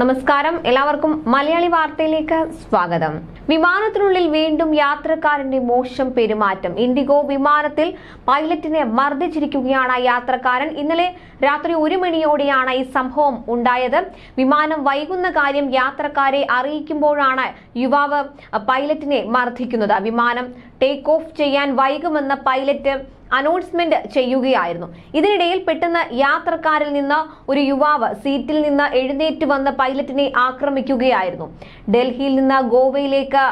നമസ്കാരം, എല്ലാവർക്കും മലയാളി വാർത്തയിലേക്ക് സ്വാഗതം. വിമാനത്തിനുള്ളിൽ വീണ്ടും യാത്രക്കാരന്റെ മോശം പെരുമാറ്റം. ഇൻഡിഗോ വിമാനത്തിൽ പൈലറ്റിനെ മർദ്ദിച്ചിരിക്കുകയാണ് യാത്രക്കാരൻ. ഇന്നലെ രാത്രി 1 മണിയോടെയാണ് ഈ സംഭവം ഉണ്ടായത്. വിമാനം വൈകുന്ന കാര്യം യാത്രക്കാരെ അറിയിക്കുമ്പോഴാണ് യുവാവ് പൈലറ്റിനെ മർദ്ദിക്കുന്നത്. വിമാനം ടേക്ക് ഓഫ് ചെയ്യാൻ വൈകുമെന്ന് പൈലറ്റ് അനൗൺസ്മെന്റ് ചെയ്യുകയായിരുന്നു. ഇതിനിടയിൽ പെട്ടെന്ന് യാത്രക്കാരിൽ നിന്ന് ഒരു യുവാവ് സീറ്റിൽ നിന്ന് എഴുന്നേറ്റ് വന്ന് പൈലറ്റിനെ ആക്രമിക്കുകയായിരുന്നു. ഡൽഹിയിൽ നിന്ന് ഗോവയിലേക്ക്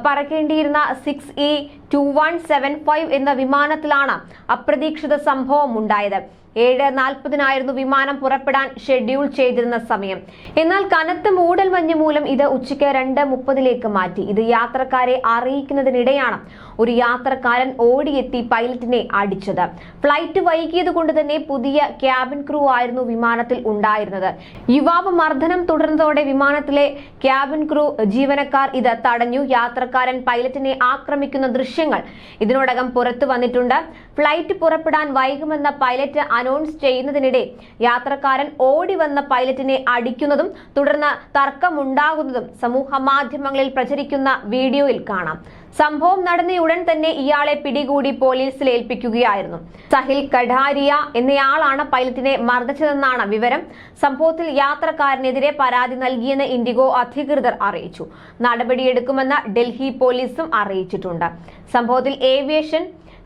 പറക്കേണ്ടിയിരുന്ന 6E2175 എന്ന വിമാനത്തിലാണ് അപ്രതീക്ഷിത സംഭവം ഉണ്ടായത്. 7:40 വിമാനം പുറപ്പെടാൻ ഷെഡ്യൂൾ ചെയ്തിരുന്ന സമയം. എന്നാൽ കനത്ത മൂടൽമഞ്ഞ് മൂലം ഇത് ഉച്ചയ്ക്ക് 2:30 മാറ്റി. ഇത് യാത്രക്കാരെ അറിയിക്കുന്നതിനിടെയാണ് ഒരു യാത്രക്കാരൻ ഓടിയെത്തി പൈലറ്റിനെ അടിച്ചത്. ഫ്ലൈറ്റ് വൈകിയത് കൊണ്ട് തന്നെ പുതിയ ക്യാബിൻ ക്രൂ ആയിരുന്നു വിമാനത്തിൽ ഉണ്ടായിരുന്നത്. യുവാവ് മർദ്ദനം തുടർന്നതോടെ വിമാനത്തിലെ ക്യാബിൻ ക്രൂ ജീവനക്കാർ ഇത് തടഞ്ഞു. യാത്രക്കാരൻ പൈലറ്റിനെ ആക്രമിക്കുന്ന ദൃശ്യങ്ങൾ ഇതിനോടകം പുറത്തു വന്നിട്ടുണ്ട്. ഫ്ലൈറ്റ് പുറപ്പെടാൻ വൈകുമെന്ന പൈലറ്റ് അനൗൺസ് ചെയ്യുന്നതിനിടെ യാത്രക്കാരൻ ഓടി വന്ന പൈലറ്റിനെ അടിക്കുന്നതും തുടർന്ന് തർക്കമുണ്ടാകുന്നതും സമൂഹ മാധ്യമങ്ങളിൽ പ്രചരിക്കുന്ന വീഡിയോയിൽ കാണാം. സംഭവം നടന്നയുടൻ തന്നെ ഇയാളെ പിടികൂടി പോലീസിൽ ഏൽപ്പിക്കുകയായിരുന്നു. സഹിൽ കഠാരിയ എന്നയാളാണ് പൈലറ്റിനെ മർദ്ദിച്ചതെന്നാണ് വിവരം. സംഭവത്തിൽ യാത്രക്കാരനെതിരെ പരാതി നൽകിയെന്ന് ഇൻഡിഗോ അധികൃതർ അറിയിച്ചു. നടപടിയെടുക്കുമെന്ന് ഡൽഹി പോലീസും അറിയിച്ചിട്ടുണ്ട്. സംഭവത്തിൽ ഏവിയേഷൻ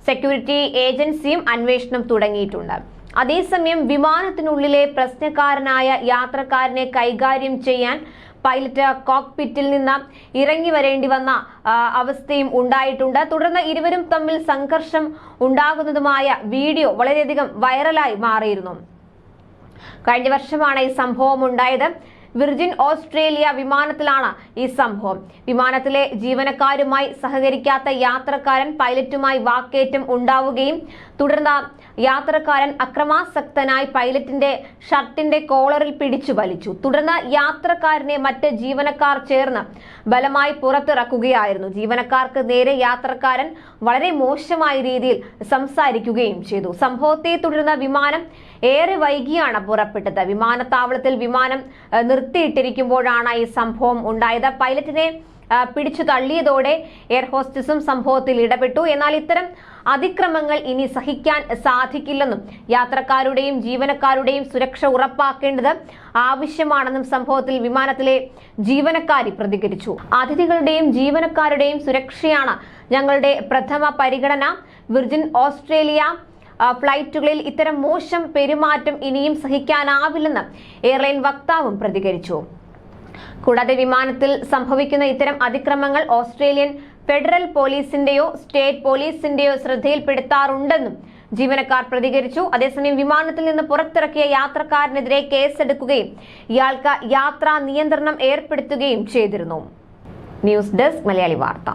സെക്യൂരിറ്റി ഏജൻസിയും അന്വേഷണം തുടങ്ങിയിട്ടുണ്ട്. അതേസമയം വിമാനത്തിനുള്ളിലെ പ്രശ്നക്കാരനായ യാത്രക്കാരനെ കൈകാര്യം ചെയ്യാൻ പൈലറ്റ് കോക്പിറ്റിൽ നിന്ന് ഇറങ്ങി വരേണ്ടി വന്ന അവസ്ഥയും ഉണ്ടായിട്ടുണ്ട്. തുടർന്ന് ഇരുവരും തമ്മിൽ സംഘർഷം ഉണ്ടാകുന്നതുമായ വീഡിയോ വളരെയധികം വൈറലായി മാറിയിരുന്നു. കഴിഞ്ഞ വർഷമാണ് ഈ സംഭവം ഉണ്ടായത്. വിർജിൻ ഓസ്ട്രേലിയ വിമാനത്തിലാണ് ഈ സംഭവം. വിമാനത്തിലെ ജീവനക്കാരുമായി സഹകരിക്കാത്ത യാത്രക്കാരൻ പൈലറ്റുമായി വാക്കേറ്റം ഉണ്ടാവുകയും തുടർന്ന് യാത്രക്കാരൻ അക്രമാസക്തനായി പൈലറ്റിന്റെ ഷർട്ടിന്റെ കോളറിൽ പിടിച്ചു വലിച്ചു. തുടർന്ന് യാത്രക്കാരനെ മറ്റ് ജീവനക്കാർ ചേർന്ന് ബലമായി പുറത്തിറക്കുകയായിരുന്നു. ജീവനക്കാർക്ക് നേരെ യാത്രക്കാരൻ വളരെ മോശമായ രീതിയിൽ സംസാരിക്കുകയും ചെയ്തു. സംഭവത്തെ തുടർന്ന് വിമാനം ഏറെ വൈകിയാണ് പുറപ്പെട്ടത്. വിമാനത്താവളത്തിൽ വിമാനം നിർത്തിയിട്ടിരിക്കുമ്പോഴാണ് ഈ സംഭവം ഉണ്ടായത്. പൈലറ്റിനെ പിടിച്ചു തള്ളിയതോടെ എയർ ഹോസ്റ്റസും സംഭവത്തിൽ ഇടപെട്ടു. എന്നാൽ ഇത്തരം അതിക്രമങ്ങൾ ഇനി സഹിക്കാൻ സാധിക്കില്ലെന്നും യാത്രക്കാരുടെയും ജീവനക്കാരുടെയും സുരക്ഷ ഉറപ്പാക്കേണ്ടത് ആവശ്യമാണെന്നും സംഭവത്തിൽ വിമാനത്തിലെ ജീവനക്കാരി പ്രതികരിച്ചു. അതിഥികളുടെയും ജീവനക്കാരുടെയും സുരക്ഷയാണ് ഞങ്ങളുടെ പ്രഥമ പരിഗണന. വിർജിൻ ഓസ്ട്രേലിയ ഫ്ലൈറ്റുകളിൽ ഇത്തരം മോശം പെരുമാറ്റം ഇനിയും സഹിക്കാനാവില്ലെന്ന് എയർലൈൻ വക്താവും പ്രതികരിച്ചു. കൂടാതെ വിമാനത്തിൽ സംഭവിക്കുന്ന ഇത്തരം അതിക്രമങ്ങൾ ഓസ്ട്രേലിയൻ ഫെഡറൽ പോലീസിന്റെയോ സ്റ്റേറ്റ് പോലീസിന്റെയോ ശ്രദ്ധയിൽപ്പെടുത്താറുണ്ടെന്നും ജീവനക്കാർ പ്രതികരിച്ചു. അതേസമയം വിമാനത്തിൽ നിന്ന് പുറത്തിറക്കിയ യാത്രക്കാരനെതിരെ കേസെടുക്കുകയും ഇയാൾക്ക് യാത്രാ നിയന്ത്രണം ഏർപ്പെടുത്തുകയും ചെയ്തിരുന്നു. ന്യൂസ് ഡെസ്ക് മലയാളി വാർത്ത.